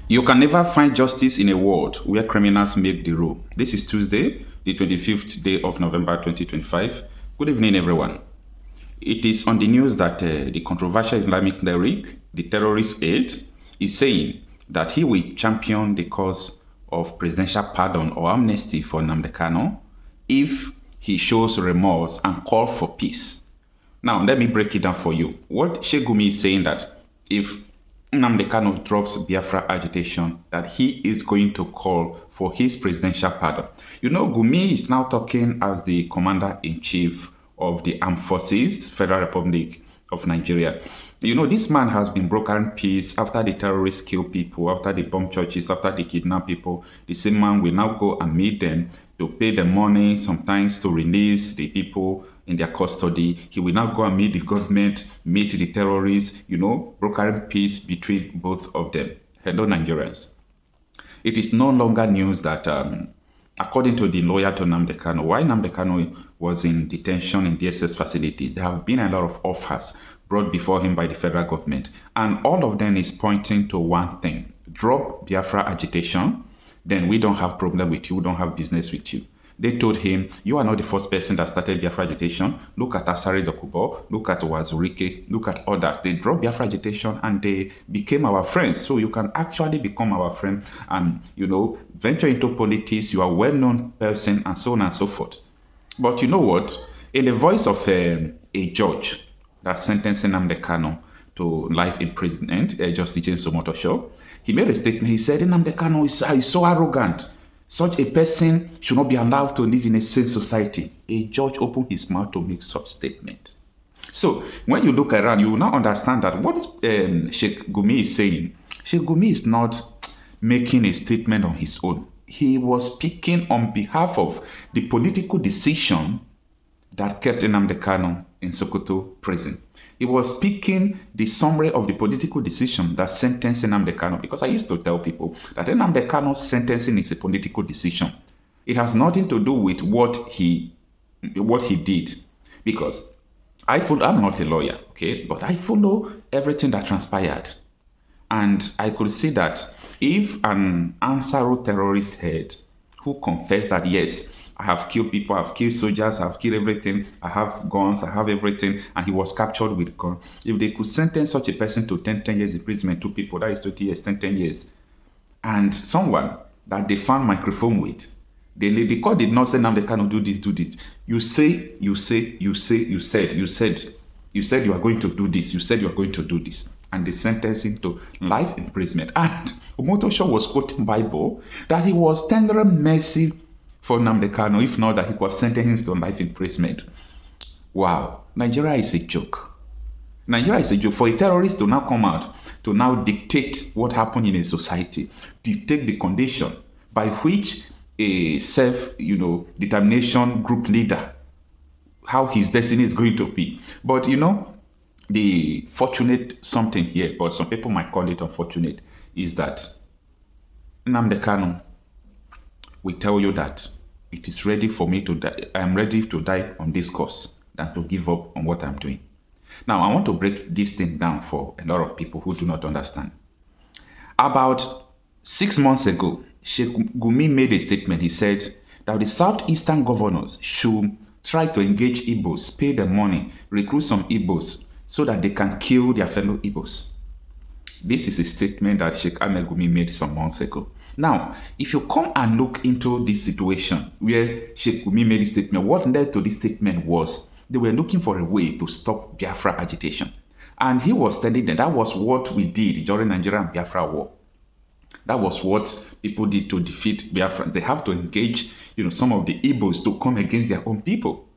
You can never find justice in a world where criminals make the rule. This is Tuesday, the 25th day of November 2025. Good evening, everyone. It is on the news that the controversial Islamic cleric, the terrorist aide, is saying that he will champion the cause of presidential pardon or amnesty for Nnamdi Kanu if he shows remorse and call for peace. Now, let me break it down for you. What Sheikh Gumi is saying that if Nnamdi Kanu drops Biafra agitation, that he is going to call for his presidential pardon. You know, Gumi is now talking as the commander-in-chief of the Armed Forces, Federal Republic of Nigeria. You know, this man has been brokering peace after the terrorists kill people, after they bomb churches, after they kidnap people. The same man will now go and meet them to pay the money, sometimes to release the people in their custody. He will now go and meet the government, meet the terrorists, you know, brokering peace between both of them. Hello, Nigerians. It is no longer news that, according to the lawyer to Nnamdi Kanu, while Nnamdi Kanu was in detention in DSS facilities, there have been a lot of offers brought before him by the federal government. And all of them is pointing to one thing: drop Biafra agitation, then we don't have problem with you, we don't have business with you. They told him, you are not the first person that started Biafra agitation. Look at Asari Dokubo, look at Wazurike, look at others. They dropped Biafra agitation and they became our friends. So you can actually become our friend and, you know, venture into politics. You are a well-known person and so on and so forth. But you know what? In the voice of a judge that sentenced Nnamdi Kanu to life imprisonment, Justice James Omotosho, he made a statement. He said, Nnamdi Kanu is so arrogant. Such a person should not be allowed to live in a sane society. A judge opened his mouth to make such statement. So when you look around, you will now understand that what Sheikh Gumi is saying, Sheikh Gumi is not making a statement on his own. He was speaking on behalf of the political decision that kept Nnamdi Kanu in Sokoto prison. He was speaking the summary of the political decision that sentenced Nnamdi Kanu, because I used to tell people that Nnamdi Kanu's sentencing is a political decision. It has nothing to do with what he did, because I'm not a lawyer, okay, but I follow everything that transpired. And I could see that if an Ansaru terrorist head who confessed that, yes, I have killed people, I have killed soldiers, I have killed everything, I have guns, I have everything, and he was captured with a gun. If they could sentence such a person to 10 years imprisonment, two people, that is 20 years, 10 years, and someone that they found microphone with, the court did not say, now they cannot do this, do this. You said you are going to do this, you said you are going to do this. And they sentenced him to life imprisonment. And Omotosho was quoting Bible that he was tendering mercy for Nnamdi Kanu, if not that he was sentenced to life imprisonment. Wow, Nigeria is a joke. Nigeria is a joke. For a terrorist to now come out, to now dictate what happened in a society, dictate the condition by which a self-determination group leader, how his destiny is going to be. But you know, the fortunate something here, but some people might call it unfortunate, is that Nnamdi Kanu will tell you that it is ready for me to die. I am ready to die on this cause than to give up on what I'm doing. Now, I want to break this thing down for a lot of people who do not understand. About 6 months ago, Sheikh Gumi made a statement. He said that the southeastern governors should try to engage Igbos, pay them money, recruit some Igbos so that they can kill their fellow Igbos. This is a statement that Sheikh Ahmad Gumi made some months ago. Now, if you come and look into this situation where Sheikh Gumi made this statement, what led to this statement was they were looking for a way to stop Biafra agitation. And he was telling them that was what we did during Nigerian Biafra war. That was what people did to defeat Biafra. They have to engage, some of the Igbos to come against their own people.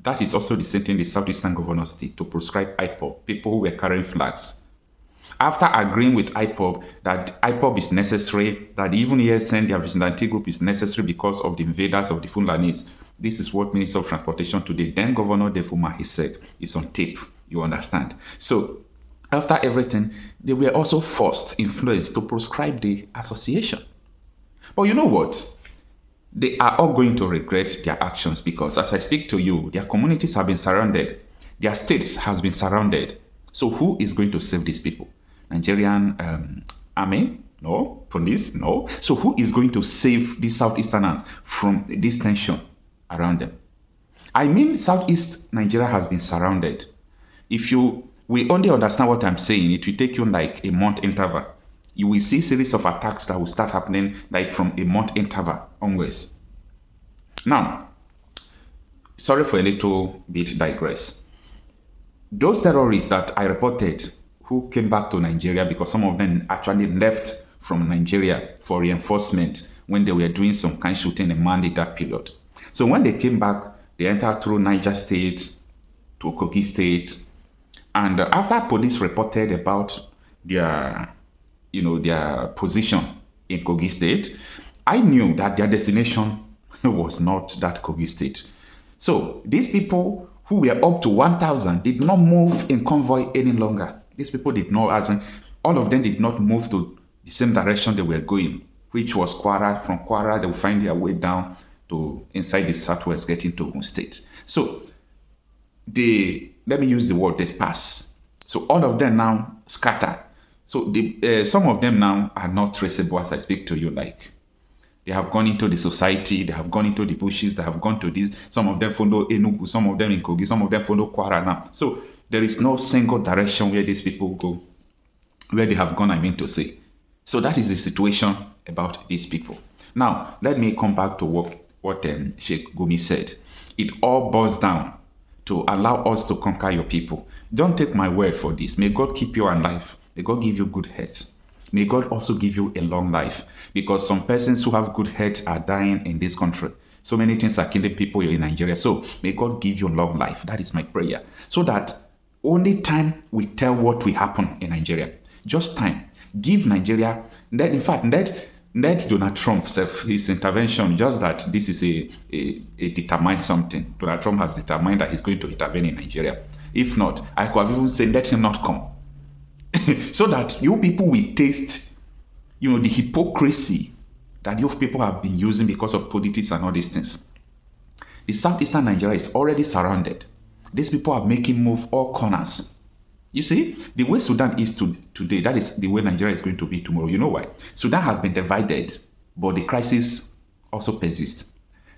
That is also the same thing the Southeastern governors did to proscribe IPOB, people who were carrying flags. After agreeing with IPOB that IPOB is necessary, that even here send their vigilante group is necessary because of the invaders of the Fulanis, this is what Minister of Transportation today, then Governor Defuma, he said, is on tape, you understand. So after everything, they were also forced, influenced to proscribe the association. But you know what? They are all going to regret their actions because as I speak to you, their communities have been surrounded. Their states has been surrounded. So who is going to save these people? Nigerian Army? No. Police? No. So who is going to save the Southeasterners from this tension around them? I mean, Southeast Nigeria has been surrounded. If we only understand what I'm saying, it will take you like a month interval. You will see a series of attacks that will start happening like from a month interval onwards. Now, sorry for a little bit digress. Those terrorists that I reported who came back to Nigeria, because some of them actually left from Nigeria for reinforcement when they were doing some kind of shooting in Mali that period. So when they came back, they entered through Niger State to Kogi State. And after police reported about their position in Kogi State, I knew that their destination was not that Kogi State. So these people who were up to 1,000 did not move in convoy any longer. These people did not, all of them did not move to the same direction they were going, which was Kwara. From Kwara, they will find their way down to inside the southwest, getting to Ogun State. So let me use the word disperse. So all of them now scatter. So some of them now are not traceable as I speak to you. Like they have gone into the society, they have gone into the bushes, they have gone to this. Some of them follow Enugu, some of them in Kogi, some of them follow Kwara now. So there is no single direction where these people go, where they have gone, I mean to say. So that is the situation about these people. Now, let me come back to what Sheikh Gumi said. It all boils down to allow us to conquer your people. Don't take my word for this. May God keep you alive. May God give you good health. May God also give you a long life, because some persons who have good health are dying in this country. So many things are killing people in Nigeria. So may God give you long life. That is my prayer. So that only time we tell what will happen in Nigeria. Just time. Give Nigeria, in fact, let Donald Trump his intervention, just that this is a determined something. Donald Trump has determined that he's going to intervene in Nigeria. If not, I could have even said, let him not come. So that you people will taste, the hypocrisy that you people have been using because of politics and all these things. The southeastern Nigeria is already surrounded. These people are making move all corners. You see, the way Sudan is today, that is the way Nigeria is going to be tomorrow. You know why? Sudan has been divided, but the crisis also persists.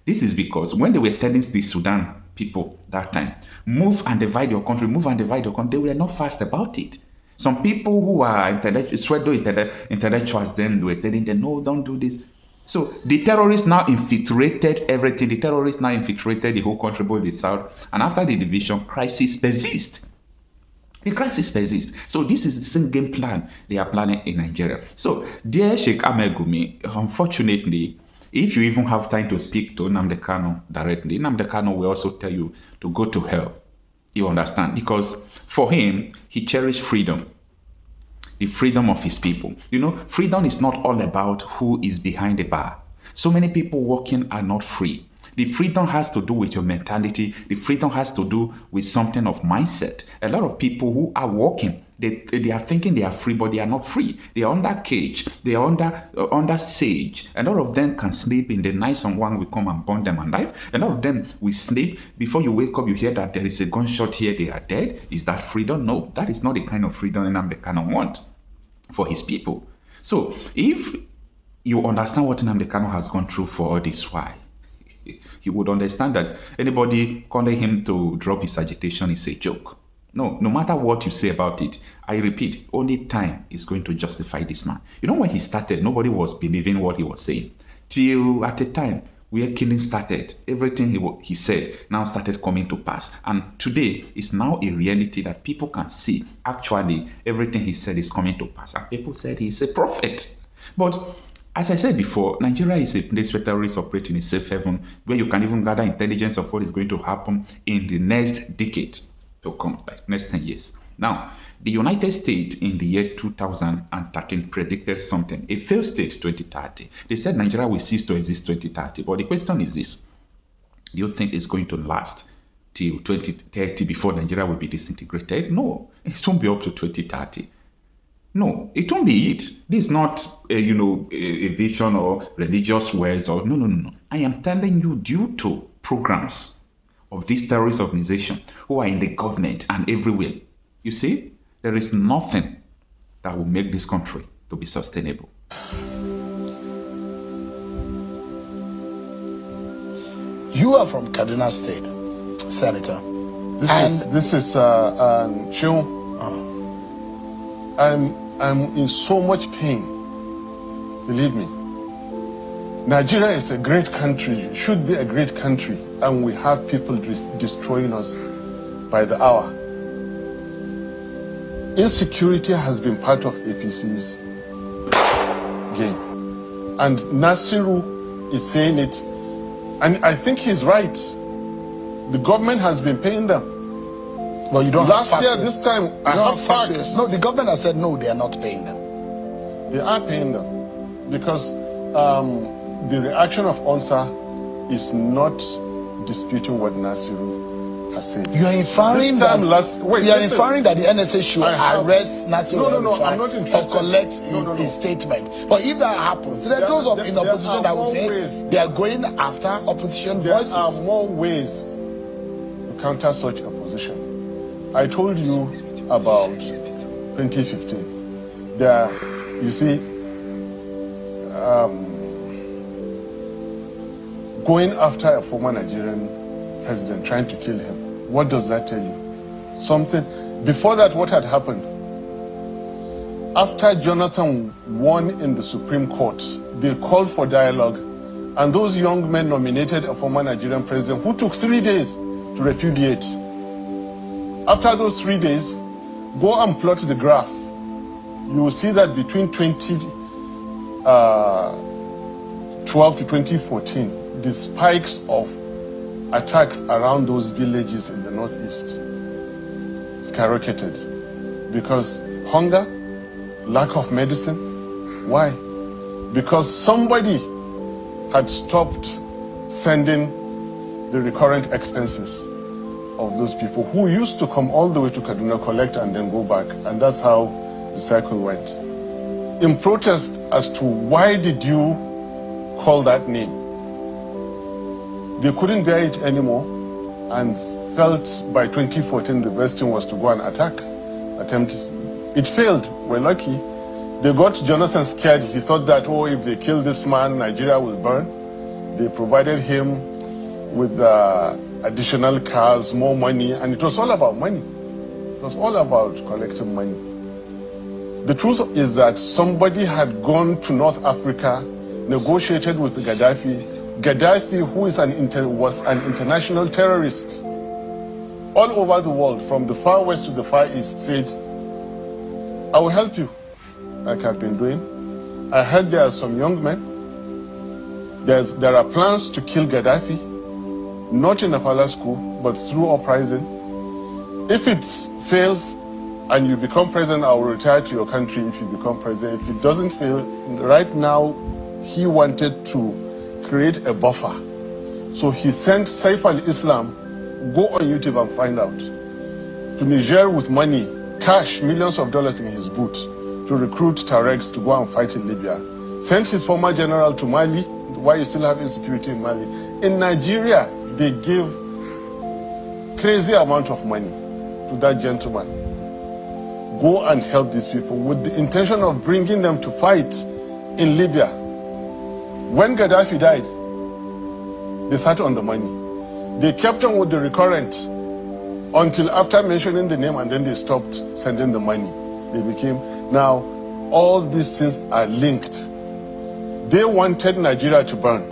This is because when they were telling the Sudan people that time, move and divide your country, they were not fast about it. Some people who are intellectuals then were telling them, no, don't do this. So the terrorists now infiltrated everything. The terrorists now infiltrated the whole country, both the south. And after the division, crisis persists. The crisis persists. So this is the same game plan they are planning in Nigeria. So, dear Sheikh Ahmad Gumi, unfortunately, if you even have time to speak to Nnamdi Kanu directly, Nnamdi Kanu will also tell you to go to hell. You understand? Because for him, he cherished freedom. The freedom of his people. Freedom is not all about who is behind the bar. So many people working are not free. The freedom has to do with your mentality. The freedom has to do with something of mindset. A lot of people who are working, they are thinking they are free, but they are not free. They are under cage. They are under siege. A lot of them can sleep in the night. Someone will come and burn them alive. A lot of them will sleep. Before you wake up, you hear that there is a gunshot here. They are dead. Is that freedom? No, that is not the kind of freedom Nnamdi Kanu wants for his people. So if you understand what Nnamdi Kanu has gone through for all this while, you would understand that anybody calling him to drop his agitation is a joke. No matter what you say about it, I repeat, only time is going to justify this man. When he started, nobody was believing what he was saying. Till at a time where killing started, everything he said now started coming to pass. And today is now a reality that people can see. Actually, everything he said is coming to pass. And people said he's a prophet. But as I said before, Nigeria is a place where terrorists operate in a safe haven, where you can even gather intelligence of what is going to happen in the next decade to come, like next 10 years. Now, the United States in the year 2013 predicted something, a failed state 2030. They said Nigeria will cease to exist 2030. But the question is this: do you think it's going to last till 2030 before Nigeria will be disintegrated? No, it won't be up to 2030. No, it won't be it. This is not, a vision or religious words or no. I am telling you, due to programs of this terrorist organization who are in the government and everywhere, you see, there is nothing that will make this country to be sustainable. You are from Kaduna State, Senator. This is Sheung. I'm in so much pain. Believe me. Nigeria is a great country, should be a great country, and we have people destroying us by the hour. Insecurity has been part of APC's game. And Nasiru is saying it, and I think he's right. The government has been paying them. Well, you don't Last year, this time, I have facts. No, the government has said no, they are not paying them. They are paying them because the reaction of ONSA is not disputing what Nasiru has said. You are inferring that the NSA should arrest Nasiru I'm not interested. or collect his statement. But if that happens, there are those in opposition that will say they are going after opposition voices. There are more ways to counter such a position. I told you about 2015. There, you see, going after a former Nigerian president, trying to kill him. What does that tell you? Something. Before that, what had happened? After Jonathan won in the Supreme Court, they called for dialogue, and those young men nominated a former Nigerian president who took 3 days to repudiate. After those 3 days, go and plot the graph. You will see that between 2012 to 2014, the spikes of attacks around those villages in the northeast skyrocketed because hunger, lack of medicine. Why? Because somebody had stopped sending the recurrent expenses of those people who used to come all the way to Kaduna, collect and then go back. And that's how the cycle went. In protest as to why did you call that name, they couldn't bear it anymore and felt by 2014 the best thing was to go and attempt. It failed. We're lucky. They got Jonathan scared. He thought that, oh, if they kill this man, Nigeria will burn. They provided him with additional cars, more money, and it was all about money. It was all about collecting money. The truth is that somebody had gone to North Africa, negotiated with Gaddafi. Gaddafi, who is was an international terrorist, all over the world, from the far west to the far east, said, I will help you, like I've been doing. I heard there are some young men. There are plans to kill Gaddafi, not in a palace school, but through uprising. If it fails and you become president, I will retire to your country if you become president. If it doesn't fail, right now, he wanted to create a buffer. So he sent Saif al-Islam, go on YouTube and find out, to Niger with money, cash, millions of dollars in his boot, to recruit Tuaregs to go and fight in Libya. Sent his former general to Mali, why you still have insecurity in Mali. In Nigeria, they give crazy amount of money to that gentleman. Go and help these people with the intention of bringing them to fight in Libya. When Gaddafi died, they sat on the money. They kept on with the recurrent until after mentioning the name, and then they stopped sending the money. They became, now all these things are linked. They wanted Nigeria to burn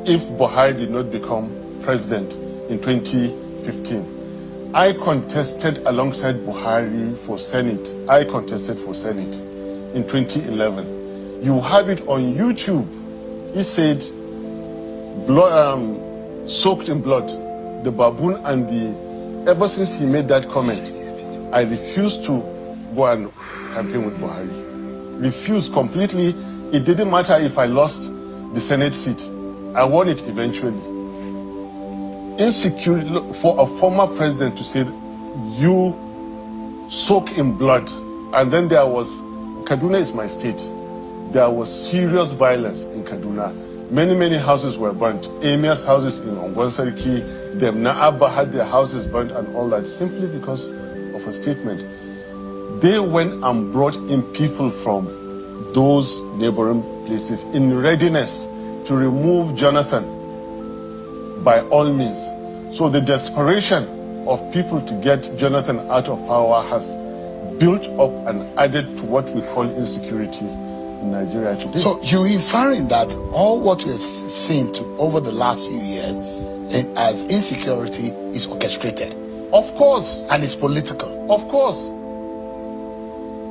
if Buhari did not become president in 2015. I contested alongside Buhari for Senate. I contested for Senate in 2011. You have it on YouTube. He said, blood, soaked in blood, the baboon and the... Ever since he made that comment, I refused to go and campaign with Buhari. Refused completely. It didn't matter if I lost the Senate seat. I won it eventually. Insecure for a former president to say, you soak in blood. And then there was, Kaduna is my state. There was serious violence in Kaduna. Many houses were burnt. Emir's houses in Ongwansariki, Demna Abba had their houses burnt and all that, simply because of a statement. They went and brought in people from those neighboring places in readiness to remove Jonathan by all means. So the desperation of people to get Jonathan out of power has built up and added to what we call insecurity in Nigeria today. So you're inferring that all what we have seen over the last few years as insecurity is orchestrated? Of course. And it's political? Of course.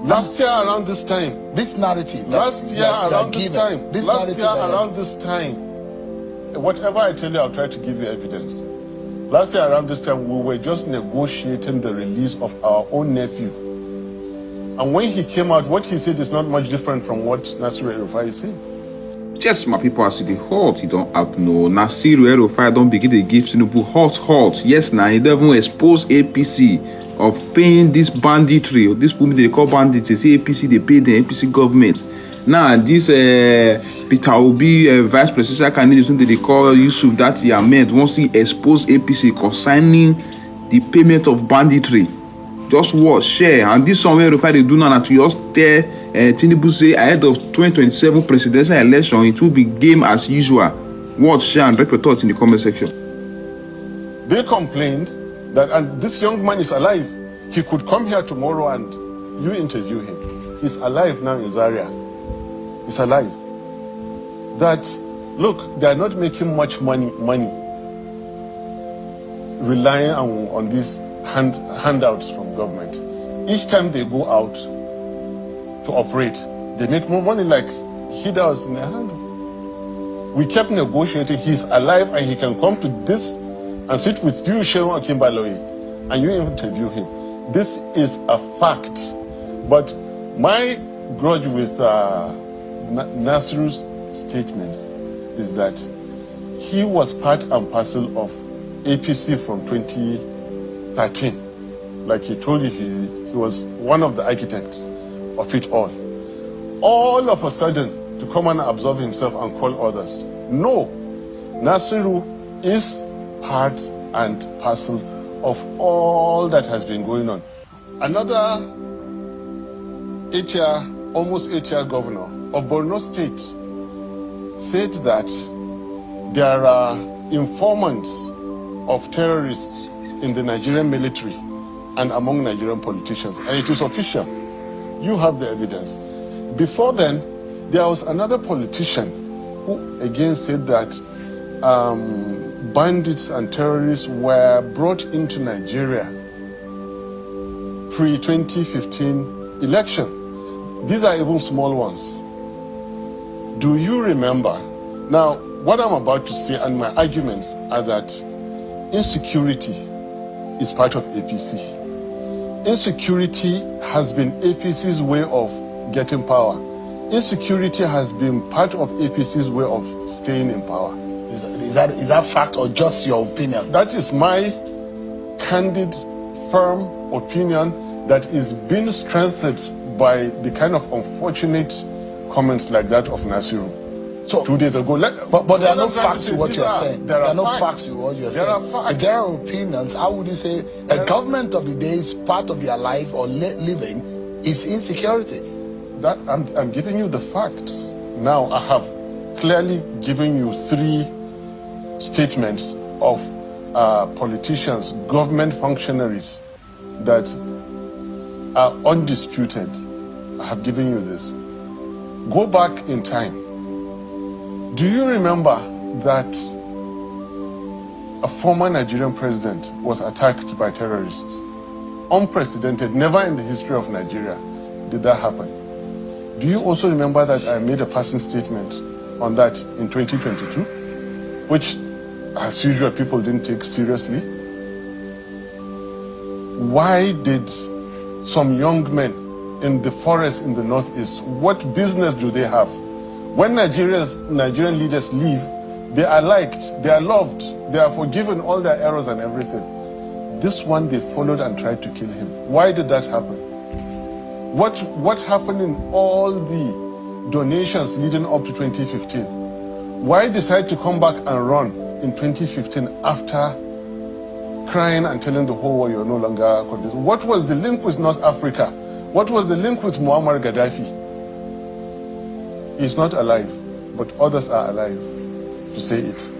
Last year around this time. This narrative. Last year around this time. Whatever I tell you, I'll try to give you evidence. Last year around this time, we were just negotiating the release of our own nephew. And when he came out, what he said is not much different from what Nasiru El-Rufai is saying. Just my people, as the hot, you don't have to know. Nasiru El-Rufai don't begin to give Tinubu hot. Yes, now he don't even expose APC of paying this banditry, or this people they call bandits. They say APC, they pay the APC government. Now this Peter Obi vice presidential candidate, they call Yusuf that he Ahmed wants to expose APC concerning the payment of banditry. Just watch, share, and this somewhere if they do now to just tell Tinubu say ahead of 2027 presidential election it will be game as usual. Watch, share, and drop your thoughts in the comment section. They complained that, and this young man is alive. He could come here tomorrow and you interview him. He's alive now in Zaria. He's alive. That look, they are not making much money relying on these handouts from government. Each time they go out to operate, they make more money like he does in their hand. We kept negotiating. He's alive and he can come to this and sit with you, Shehu Akimbaloye, and you interview him. This is a fact. But my grudge with Nasiru's statements is that he was part and parcel of APC from 2013. Like he told you, he was one of the architects of it all. All of a sudden, to come and absorb himself and call others. No, Nasiru is part and parcel of all that has been going on. Another almost 8-year governor of Borno State said that there are informants of terrorists in the Nigerian military and among Nigerian politicians, and it is official. You have the evidence. Before then, there was another politician who again said that bandits and terrorists were brought into Nigeria pre-2015 election. These are even small ones. Do you remember? Now, what I'm about to say and my arguments are that insecurity is part of APC. Insecurity has been APC's way of getting power. Insecurity has been part of APC's way of staying in power. Is that fact or just your opinion? That is my candid, firm opinion that is being strengthened by the kind of unfortunate comments like that of Nasiru. So 2 days ago. But there are no facts to what you're saying. There are no facts to what you're saying. If there are opinions, how would you say a government of the day is part of their life or living is insecurity? That I'm giving you the facts. Now I have clearly given you 3 statements of politicians, government functionaries that are undisputed. I have given you this. Go back in time. Do you remember that a former Nigerian president was attacked by terrorists? Unprecedented, never in the history of Nigeria did that happen. Do you also remember that I made a passing statement on that in 2022, which, as usual, people didn't take seriously? Why did some young men in the forest in the northeast, what business do they have? When Nigerian leaders leave, they are liked, they are loved, they are forgiven all their errors and everything. This one, they followed and tried to kill him. Why did that happen? What happened in all the donations leading up to 2015? Why decide to come back and run in 2015 after crying and telling the whole world you're no longer convinced? What was the link with North Africa? What was the link with Muammar Gaddafi? He's not alive, but others are alive to say it.